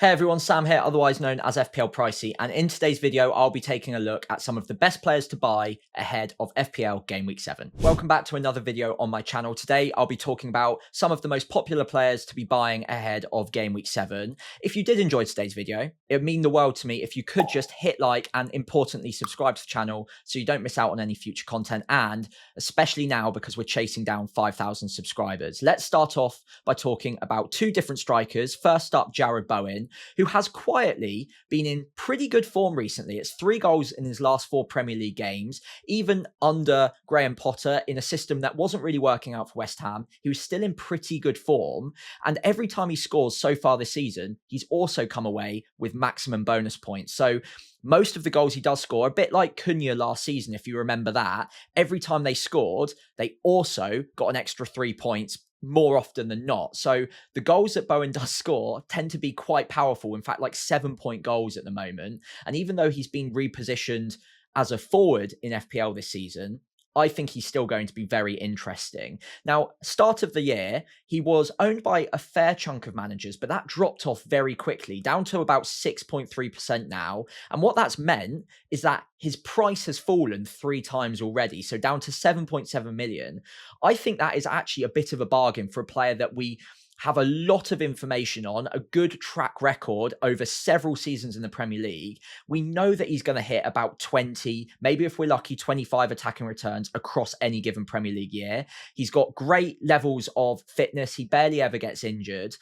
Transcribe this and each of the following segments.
Hey everyone, Sam here, otherwise known as FPL Pricey, and in today's video, I'll be taking a look at some of the best players to buy ahead of FPL Gameweek 7. Welcome back to another video on my channel. Today, I'll be talking about some of the most popular players to be buying ahead of Gameweek 7. If you did enjoy today's video, it would mean the world to me if you could just hit like and importantly subscribe to the channel so you don't miss out on any future content, and especially now because we're chasing down 5,000 subscribers. Let's start off by talking about two different strikers. First up, Bowen, who has quietly been in pretty good form recently. It's 3 goals in his last 4 Premier League games. Even under Graham Potter, in a system that wasn't really working out for West Ham, he was still in pretty good form. And every time he scores so far this season, he's also come away with maximum bonus points. So most of the goals he does score, a bit like Cunha last season, if you remember that, every time they scored, they also got an extra 3 points more often than not. So the goals that Bowen does score tend to be quite powerful. In fact, like 7-point goals at the moment. And even though he's been repositioned as a forward in FPL this season, I think he's still going to be very interesting. Now, start of the year, he was owned by a fair chunk of managers, but that dropped off very quickly, down to about 6.3% now. And what that's meant is that his price has fallen 3 times already, so down to 7.7 million. I think that is actually a bit of a bargain for a player that we have a lot of information on, a good track record over several seasons in the Premier League. We know that he's going to hit about 20, maybe if we're lucky, 25 attacking returns across any given Premier League year. He's got great levels of fitness. He barely ever gets injured.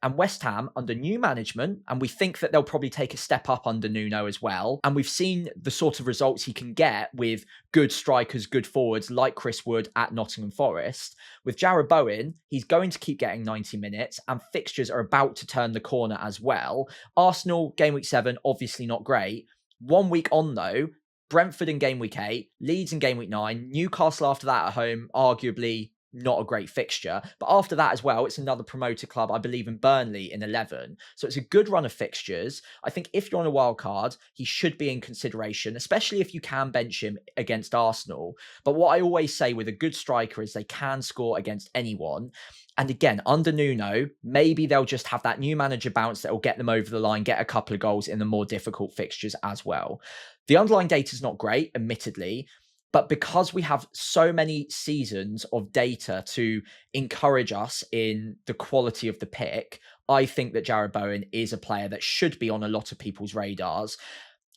And West Ham, under new management, and we think that they'll probably take a step up under Nuno as well. And we've seen the sort of results he can get with good strikers, good forwards like Chris Wood at Nottingham Forest. With Jarrod Bowen, he's going to keep getting 90 minutes, and fixtures are about to turn the corner as well. Arsenal, Game Week 7, obviously not great. 1 week on though, Brentford in Game Week 8, Leeds in Game Week 9, Newcastle after that at home, arguably not a great fixture. But after that as well, it's another promoted club, I believe in Burnley in 11. So it's a good run of fixtures. I think if you're on a wild card, he should be in consideration, especially if you can bench him against Arsenal. But what I always say with a good striker is they can score against anyone. And again, under Nuno, maybe they'll just have that new manager bounce that will get them over the line, get a couple of goals in the more difficult fixtures as well. The underlying data is not great, admittedly, but because we have so many seasons of data to encourage us in the quality of the pick, I think that Jarrod Bowen is a player that should be on a lot of people's radars.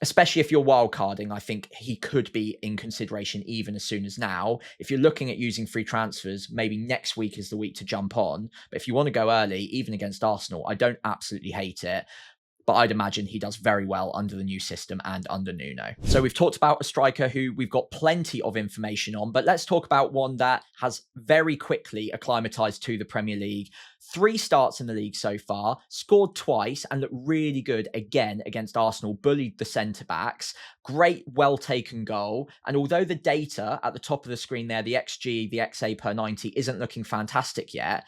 Especially if you're wildcarding, I think he could be in consideration even as soon as now. If you're looking at using free transfers, maybe next week is the week to jump on. But if you want to go early, even against Arsenal, I don't absolutely hate it. But I'd imagine he does very well under the new system and under Nuno. So we've talked about a striker who we've got plenty of information on, but let's talk about one that has very quickly acclimatized to the Premier League. 3 starts in the league so far, scored twice and looked really good again against Arsenal, bullied the centre-backs. Great, well-taken goal. And although the data at the top of the screen there, the XG, the XA per 90 isn't looking fantastic yet,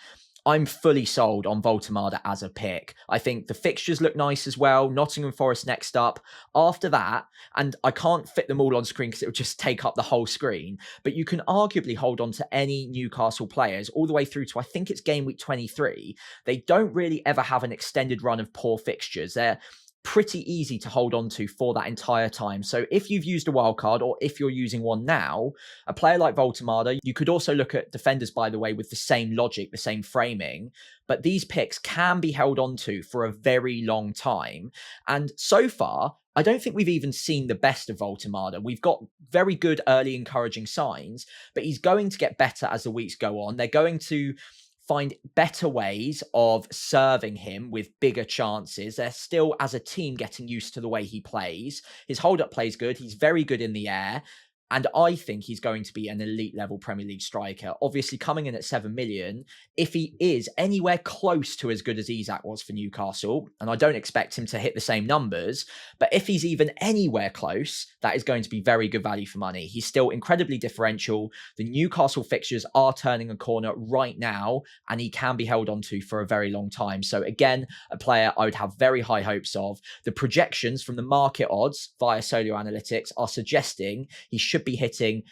I'm fully sold on Voltemade as a pick. I think the fixtures look nice as well. Nottingham Forest next up. After that, and I can't fit them all on screen because it would just take up the whole screen, but you can arguably hold on to any Newcastle players all the way through to, I think it's Game Week 23. They don't really ever have an extended run of poor fixtures. They're pretty easy to hold on to for that entire time. So if you've used a wild card, or if you're using one now, a player like Voltemade, you could also look at defenders, by the way, with the same logic, the same framing, but these picks can be held on to for a very long time. And so far, I don't think we've even seen the best of Voltemade. We've got very good early encouraging signs, but he's going to get better as the weeks go on. They're going to find better ways of serving him with bigger chances. They're still, as a team, getting used to the way he plays. His hold-up play is good. He's very good in the air. And I think he's going to be an elite level Premier League striker. Obviously, coming in at 7 million, if he is anywhere close to as good as Isak was for Newcastle, and I don't expect him to hit the same numbers, but if he's even anywhere close, that is going to be very good value for money. He's still incredibly differential. The Newcastle fixtures are turning a corner right now, and he can be held onto for a very long time. So again, a player I would have very high hopes of. The projections from the market odds via Solio Analytics are suggesting he should be hitting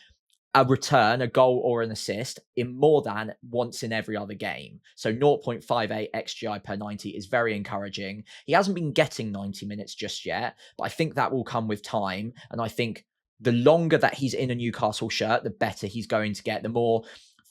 a return, a goal or an assist in more than once in every other game. So 0.58 XGI per 90 is very encouraging. He hasn't been getting 90 minutes just yet, but I think that will come with time. And I think the longer that he's in a Newcastle shirt, the better he's going to get, the more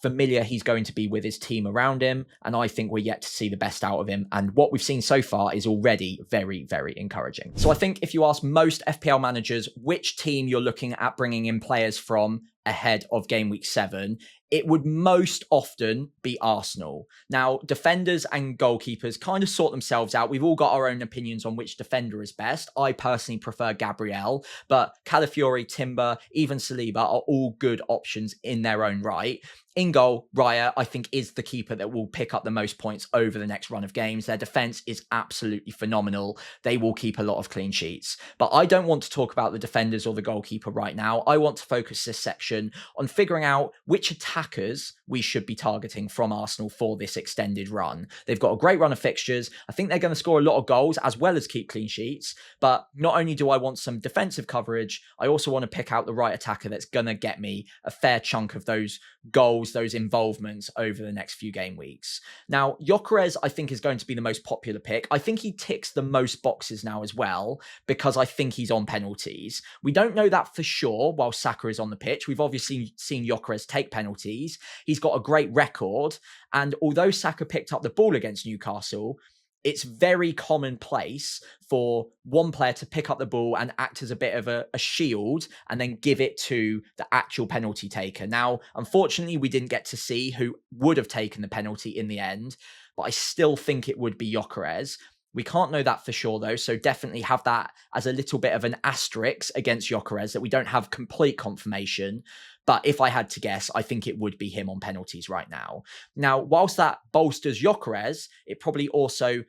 familiar he's going to be with his team around him. And I think we're yet to see the best out of him. And what we've seen so far is already very, very encouraging. So I think if you ask most FPL managers which team you're looking at bringing in players from ahead of game week 7, it would most often be Arsenal. Now, defenders and goalkeepers kind of sort themselves out. We've all got our own opinions on which defender is best. I personally prefer Gabriel, but Calafiori, Timber, even Saliba are all good options in their own right. In goal, Raya, I think, is the keeper that will pick up the most points over the next run of games. Their defense is absolutely phenomenal. They will keep a lot of clean sheets. But I don't want to talk about the defenders or the goalkeeper right now. I want to focus this section on figuring out which attackers we should be targeting from Arsenal for this extended run. They've got a great run of fixtures. I think they're going to score a lot of goals as well as keep clean sheets. But not only do I want some defensive coverage, I also want to pick out the right attacker that's going to get me a fair chunk of those goals, those involvements over the next few game weeks. Now, Gyökeres, I think, is going to be the most popular pick. I think he ticks the most boxes now as well, because I think he's on penalties. We don't know that for sure while Saka is on the pitch. We've obviously seen Gyökeres take penalties. He's got a great record. And although Saka picked up the ball against Newcastle, it's very commonplace for one player to pick up the ball and act as a bit of a shield and then give it to the actual penalty taker. Now, unfortunately, we didn't get to see who would have taken the penalty in the end, but I still think it would be Gyökeres. We can't know that for sure, though, so definitely have that as a little bit of an asterisk against Gyökeres, that we don't have complete confirmation. But if I had to guess, I think it would be him on penalties right now. Now, whilst that bolsters Gyökeres, it probably also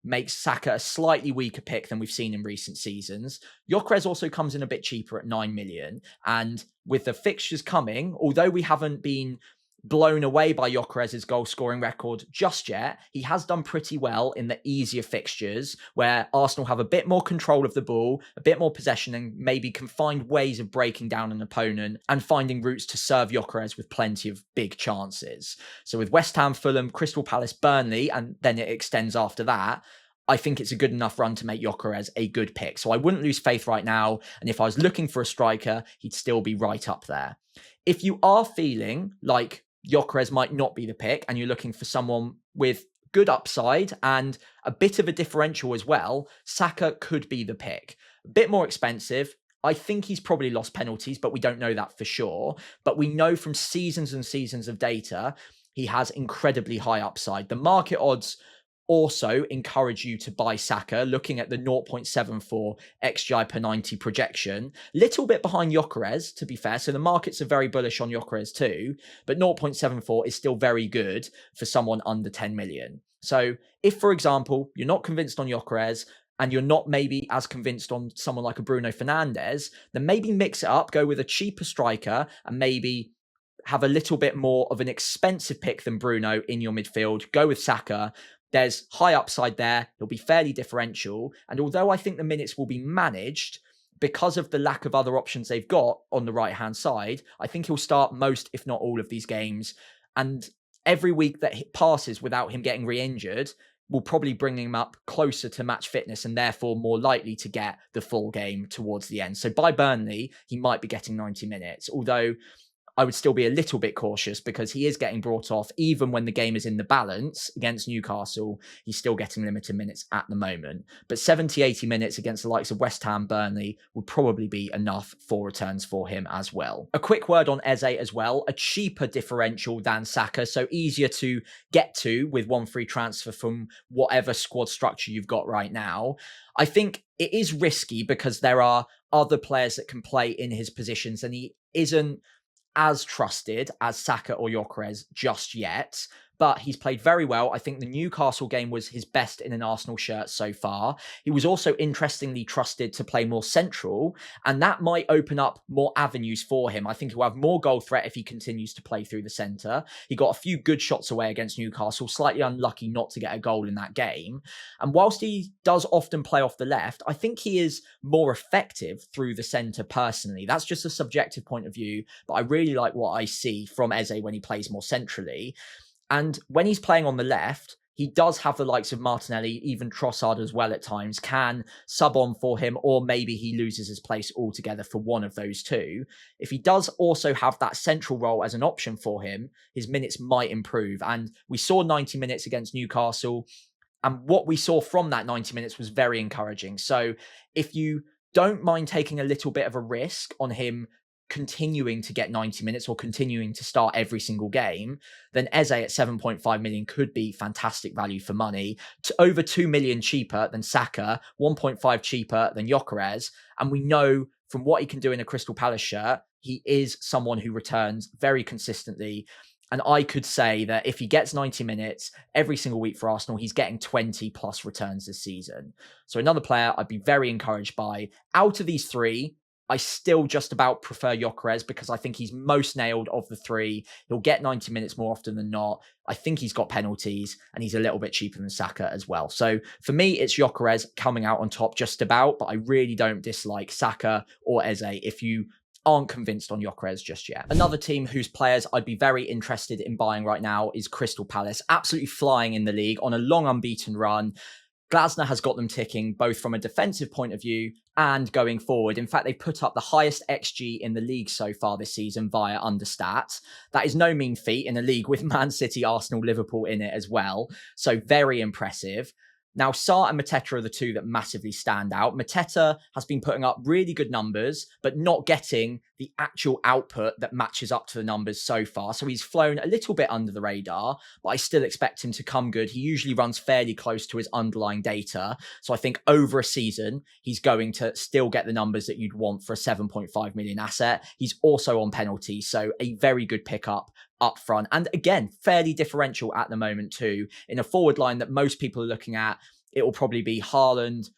makes Saka a slightly weaker pick than we've seen in recent seasons. Gyökeres also comes in a bit cheaper at 9 million. And with the fixtures coming, although we haven't been blown away by Gyökeres' goal scoring record just yet, he has done pretty well in the easier fixtures where Arsenal have a bit more control of the ball, a bit more possession, and maybe can find ways of breaking down an opponent and finding routes to serve Gyökeres with plenty of big chances. So with West Ham, Fulham, Crystal Palace, Burnley, and then it extends after that, I think it's a good enough run to make Gyökeres a good pick. So I wouldn't lose faith right now. And if I was looking for a striker, he'd still be right up there. If you are feeling like Gyökeres might not be the pick and you're looking for someone with good upside and a bit of a differential as well, Saka could be the pick. A bit more expensive. I think he's probably lost penalties, but we don't know that for sure. But we know from seasons and seasons of data, he has incredibly high upside. The market odds also encourage you to buy Saka, looking at the 0.74 XGI per 90 projection. Little bit behind Gyökeres, to be fair. So the markets are very bullish on Gyökeres too, but 0.74 is still very good for someone under 10 million. So if, for example, you're not convinced on Gyökeres and you're not maybe as convinced on someone like a Bruno Fernandes, then maybe mix it up, go with a cheaper striker and maybe have a little bit more of an expensive pick than Bruno in your midfield. Go with Saka. There's high upside there. He'll be fairly differential. And although I think the minutes will be managed because of the lack of other options they've got on the right-hand side, I think he'll start most, if not all of these games. And every week that passes without him getting re-injured will probably bring him up closer to match fitness and therefore more likely to get the full game towards the end. So by Burnley, he might be getting 90 minutes, although I would still be a little bit cautious because he is getting brought off even when the game is in the balance against Newcastle. He's still getting limited minutes at the moment. But 70, 80 minutes against the likes of West Ham, Burnley would probably be enough for returns for him as well. A quick word on Eze as well. A cheaper differential than Saka, so easier to get to with one free transfer from whatever squad structure you've got right now. I think it is risky because there are other players that can play in his positions and he isn't as trusted as Saka or Gyökeres just yet. but he's played very well. I think the Newcastle game was his best in an Arsenal shirt so far. He was also interestingly trusted to play more central, and that might open up more avenues for him. I think he'll have more goal threat if he continues to play through the centre. He got a few good shots away against Newcastle, slightly unlucky not to get a goal in that game. And whilst he does often play off the left, I think he is more effective through the centre personally. That's just a subjective point of view, but I really like what I see from Eze when he plays more centrally. And when he's playing on the left, he does have the likes of Martinelli, even Trossard as well at times, can sub on for him, or maybe he loses his place altogether for one of those two. If he does also have that central role as an option for him, his minutes might improve. And we saw 90 minutes against Newcastle, and what we saw from that 90 minutes was very encouraging. So if you don't mind taking a little bit of a risk on him continuing to get 90 minutes or continuing to start every single game, then Eze at 7.5 million could be fantastic value for money. Over 2 million cheaper than Saka, 1.5 cheaper than Gyökeres. And we know from what he can do in a Crystal Palace shirt, he is someone who returns very consistently. And I could say that if he gets 90 minutes every single week for Arsenal, he's getting 20 plus returns this season. So another player I'd be very encouraged by. Out of these three, I still just about prefer Gyökeres because I think he's most nailed of the three. He'll get 90 minutes more often than not. I think he's got penalties and he's a little bit cheaper than Saka as well. So for me, it's Gyökeres coming out on top just about, but I really don't dislike Saka or Eze if you aren't convinced on Gyökeres just yet. Another team whose players I'd be very interested in buying right now is Crystal Palace. Absolutely flying in the league on a long unbeaten run. Glasner has got them ticking both from a defensive point of view and going forward. In fact, they put up the highest XG in the league so far this season via Understat. That is no mean feat in a league with Man City, Arsenal, Liverpool in it as well. So very impressive. Now, Sarr and Mateta are the two that massively stand out. Mateta has been putting up really good numbers, but not getting the actual output that matches up to the numbers so far. So he's flown a little bit under the radar, but I still expect him to come good. He usually runs fairly close to his underlying data. So I think over a season, he's going to still get the numbers that you'd want for a 7.5 million asset. He's also on penalties, so a very good pickup up front. And again, fairly differential at the moment too. In a forward line that most people are looking at, it will probably be Haaland,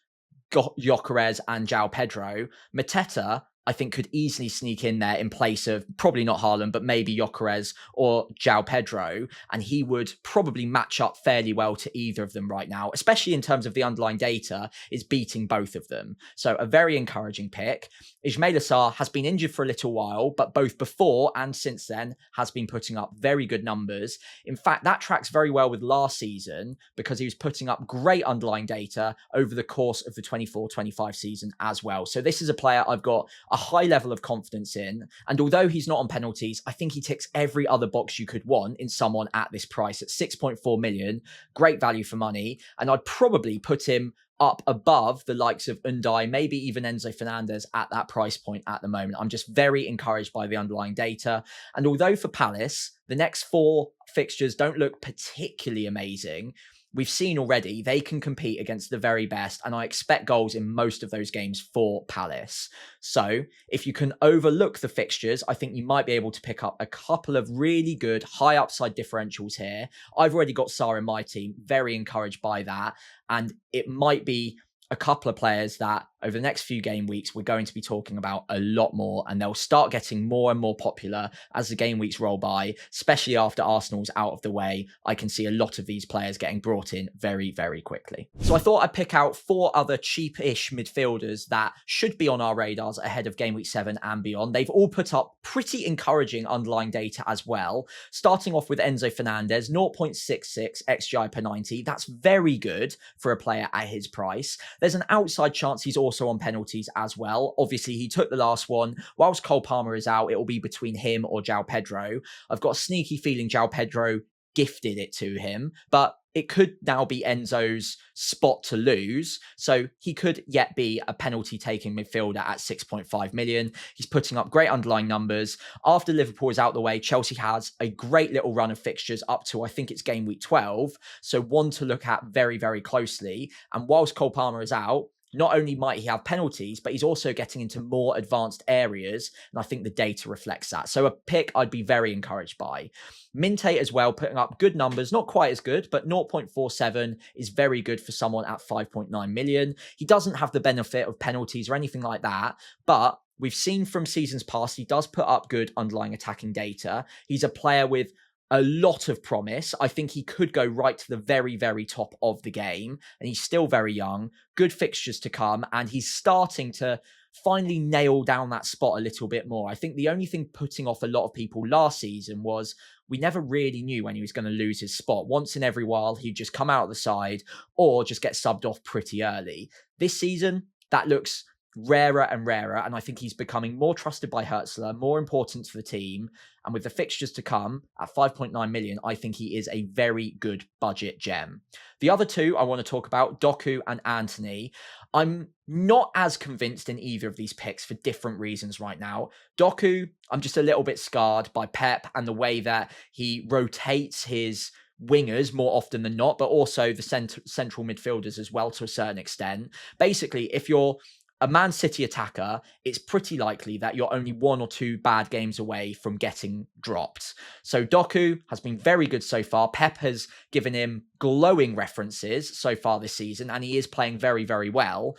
Gyökeres and João Pedro. Mateta, I think, could easily sneak in there in place of probably not Haaland, but maybe Gyökeres or João Pedro. And he would probably match up fairly well to either of them right now, especially in terms of the underlying data is beating both of them. So a very encouraging pick. Ismaila Sarr has been injured for a little while, but both before and since then has been putting up very good numbers. In fact, that tracks very well with last season because he was putting up great underlying data over the course of the 24-25 season as well. So this is a player I've got a high level of confidence in. And although he's not on penalties, I think he ticks every other box you could want in someone at this price at 6.4 million. Great value for money. And I'd probably put him up above the likes of Undai, maybe even Enzo Fernandez at that price point at the moment. I'm just very encouraged by the underlying data. And although for Palace, the next four fixtures don't look particularly amazing, we've seen already they can compete against the very best, and I expect goals in most of those games for Palace. So if you can overlook the fixtures, I think you might be able to pick up a couple of really good high upside differentials here. I've already got Sarr in my team, very encouraged by that, and it might be a couple of players that over the next few game weeks, we're going to be talking about a lot more, and they'll start getting more and more popular as the game weeks roll by, especially after Arsenal's out of the way. I can see a lot of these players getting brought in very, very quickly. So I thought I'd pick out four other cheap-ish midfielders that should be on our radars ahead of game week 7 and beyond. They've all put up pretty encouraging underlying data as well. Starting off with Enzo Fernandez, 0.66 XGI per 90. That's very good for a player at his price. There's an outside chance he's also on penalties as well. Obviously, he took the last one. Whilst Cole Palmer is out, it will be between him or João Pedro. I've got a sneaky feeling João Pedro gifted it to him, but it could now be Enzo's spot to lose. So he could yet be a penalty taking midfielder at 6.5 million. He's putting up great underlying numbers. After Liverpool is out the way, Chelsea has a great little run of fixtures up to, I think it's game week 12. So one to look at very, very closely. And whilst Cole Palmer is out, not only might he have penalties, but he's also getting into more advanced areas. And I think the data reflects that. So a pick I'd be very encouraged by. Minte as well, putting up good numbers, not quite as good, but 0.47 is very good for someone at 5.9 million. He doesn't have the benefit of penalties or anything like that, but we've seen from seasons past, he does put up good underlying attacking data. He's a player with a lot of promise. I think he could go right to the very, very top of the game, and he's still very young, good fixtures to come, and he's starting to finally nail down that spot a little bit more. I think the only thing putting off a lot of people last season was we never really knew when he was going to lose his spot. Once in every while, he'd just come out of the side or just get subbed off pretty early. This season, that looks rarer and rarer, and I think he's becoming more trusted by Hertzler, more important to the team, and with the fixtures to come at 5.9 million, I think he is a very good budget gem. The other two I want to talk about, Doku and Anthony. I'm not as convinced in either of these picks for different reasons right now. Doku, I'm just a little bit scarred by Pep and the way that he rotates his wingers more often than not, but also the central midfielders as well to a certain extent. Basically, if you're a Man City attacker, it's pretty likely that you're only one or two bad games away from getting dropped. So Doku has been very good so far. Pep has given him glowing references so far this season, and he is playing very, very well.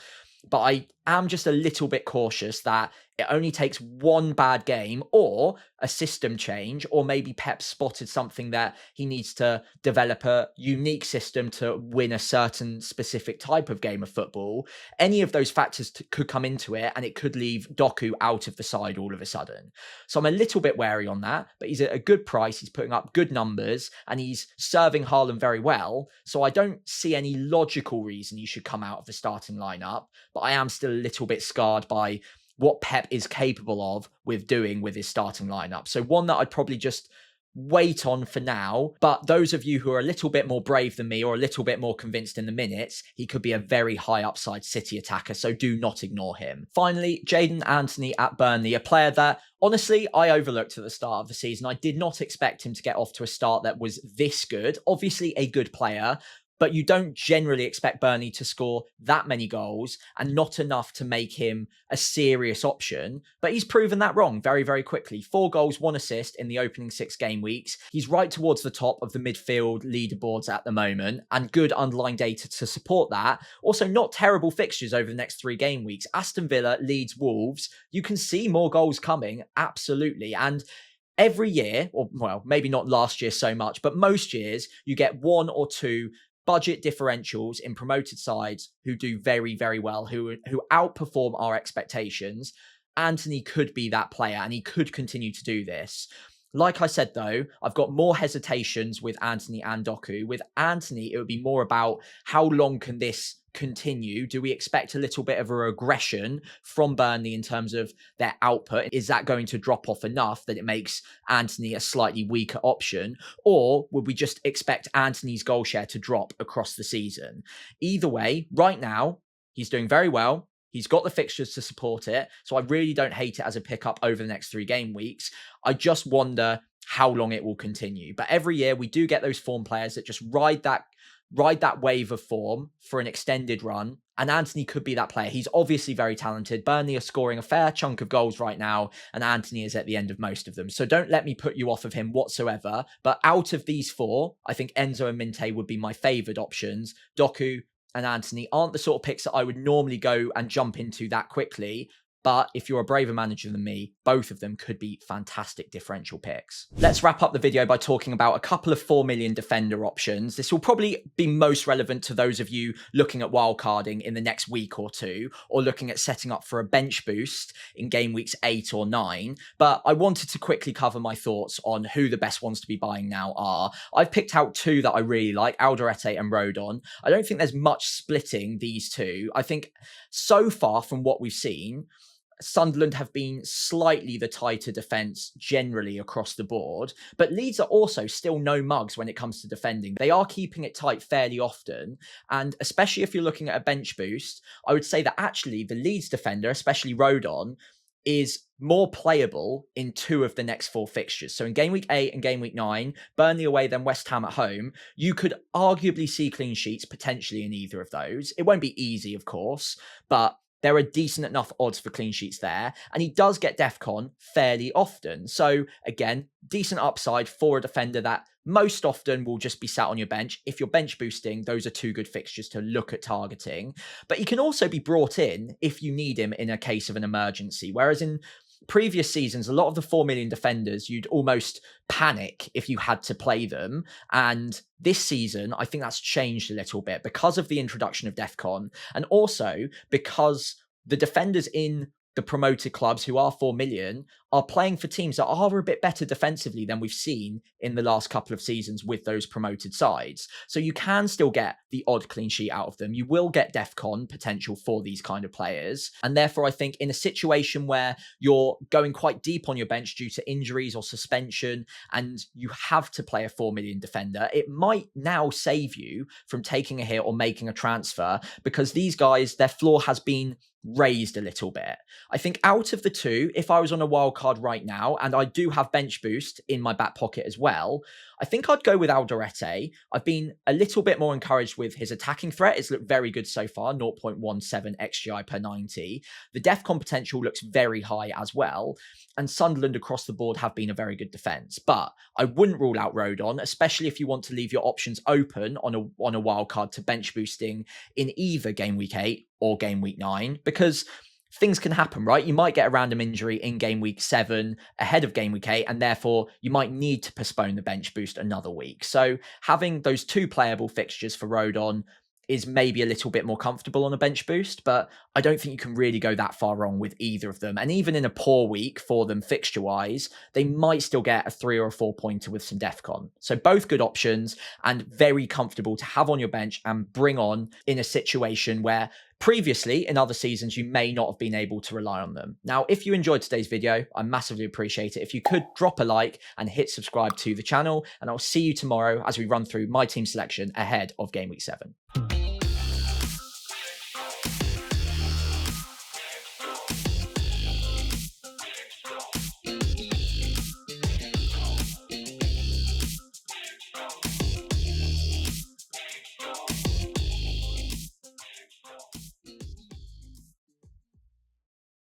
But I am just a little bit cautious that it only takes one bad game or a system change, or maybe Pep spotted something that he needs to develop a unique system to win a certain specific type of game of football. Any of those factors could come into it, and it could leave Doku out of the side all of a sudden. So I'm a little bit wary on that, but he's at a good price. He's putting up good numbers and he's serving Haaland very well. So I don't see any logical reason he should come out of the starting lineup, but I am still a little bit scarred by what Pep is capable of with doing with his starting lineup. So one that I'd probably just wait on for now, but those of you who are a little bit more brave than me or a little bit more convinced in the minutes, he could be a very high upside City attacker, so do not ignore him. Finally, Jadon Anthony at Burnley, a player that honestly I overlooked at the start of the season. I did not expect him to get off to a start that was this good. Obviously a good player, but you don't generally expect Burnley to score that many goals and not enough to make him a serious option. But he's proven that wrong very, very quickly. 4 goals, 1 assist in the opening 6 game weeks. He's right towards the top of the midfield leaderboards at the moment, and good underlying data to support that. Also, not terrible fixtures over the next 3 game weeks. Aston Villa, Leeds, Wolves. You can see more goals coming, absolutely. And every year, or well, maybe not last year so much, but most years, you get 1 or 2 budget differentials in promoted sides who do very, very well, who outperform our expectations. Anthony could be that player, and he could continue to do this. Like I said, though, I've got more hesitations with Anthony and Doku. With Anthony, it would be more about how long can this continue? Do we expect a little bit of a regression from Burnley in terms of their output? Is that going to drop off enough that it makes Anthony a slightly weaker option? Or would we just expect Anthony's goal share to drop across the season? Either way, right now, he's doing very well. He's got the fixtures to support it. So I really don't hate it as a pickup over the next 3 game weeks. I just wonder how long it will continue. But every year we do get those form players that just ride that wave of form for an extended run. And Anthony could be that player. He's obviously very talented. Burnley are scoring a fair chunk of goals right now, and Anthony is at the end of most of them. So don't let me put you off of him whatsoever. But out of these 4, I think Enzo and Minte would be my favoured options. Doku and Anthony aren't the sort of picks that I would normally go and jump into that quickly. But if you're a braver manager than me, both of them could be fantastic differential picks. Let's wrap up the video by talking about a couple of 4 million defender options. This will probably be most relevant to those of you looking at wildcarding in the next week or 2, or looking at setting up for a bench boost in game weeks 8 or 9. But I wanted to quickly cover my thoughts on who the best ones to be buying now are. I've picked out 2 that I really like, Alderete and Rodon. I don't think there's much splitting these 2. I think so far from what we've seen, Sunderland have been slightly the tighter defence generally across the board, but Leeds are also still no mugs when it comes to defending. They are keeping it tight fairly often, and especially if you're looking at a bench boost, I would say that actually the Leeds defender, especially Rodon, is more playable in 2 of the next 4 fixtures. So in game week 8 and game week 9, Burnley away, then West Ham at home, you could arguably see clean sheets potentially in either of those. It won't be easy, of course, but there are decent enough odds for clean sheets there. And he does get DEFCON fairly often. So again, decent upside for a defender that most often will just be sat on your bench. If you're bench boosting, those are 2 good fixtures to look at targeting. But he can also be brought in if you need him in a case of an emergency. Whereas in previous seasons, a lot of the 4 million defenders, you'd almost panic if you had to play them. And this season, I think that's changed a little bit because of the introduction of DEFCON, and also because the defenders in the promoted clubs who are 4 million are playing for teams that are a bit better defensively than we've seen in the last couple of seasons with those promoted sides. So you can still get the odd clean sheet out of them. You will get DEFCON potential for these kind of players. And therefore, I think in a situation where you're going quite deep on your bench due to injuries or suspension, and you have to play a 4 million defender, it might now save you from taking a hit or making a transfer, because these guys, their floor has been raised a little bit. I think out of the 2, if I was on a wild card right now, and I do have bench boost in my back pocket as well, I think I'd go with Alderete. I've been a little bit more encouraged with his attacking threat. It's looked very good so far, 0.17 XGI per 90. The DEFCON potential looks very high as well. And Sunderland across the board have been a very good defence. But I wouldn't rule out Rodon, especially if you want to leave your options open on a wild card to bench boosting in either game week 8 or game week 9, because things can happen, right? You might get a random injury in game week 7 ahead of game week 8, and therefore you might need to postpone the bench boost another week. So having those 2 playable fixtures for Rodon is maybe a little bit more comfortable on a bench boost, but I don't think you can really go that far wrong with either of them. And even in a poor week for them fixture-wise, they might still get a 3 or a 4 pointer with some DEFCON. So both good options and very comfortable to have on your bench and bring on in a situation where previously in other seasons you may not have been able to rely on them. Now, if you enjoyed today's video, I massively appreciate it if you could drop a like and hit subscribe to the channel, and I'll see you tomorrow as we run through my team selection ahead of game week 7.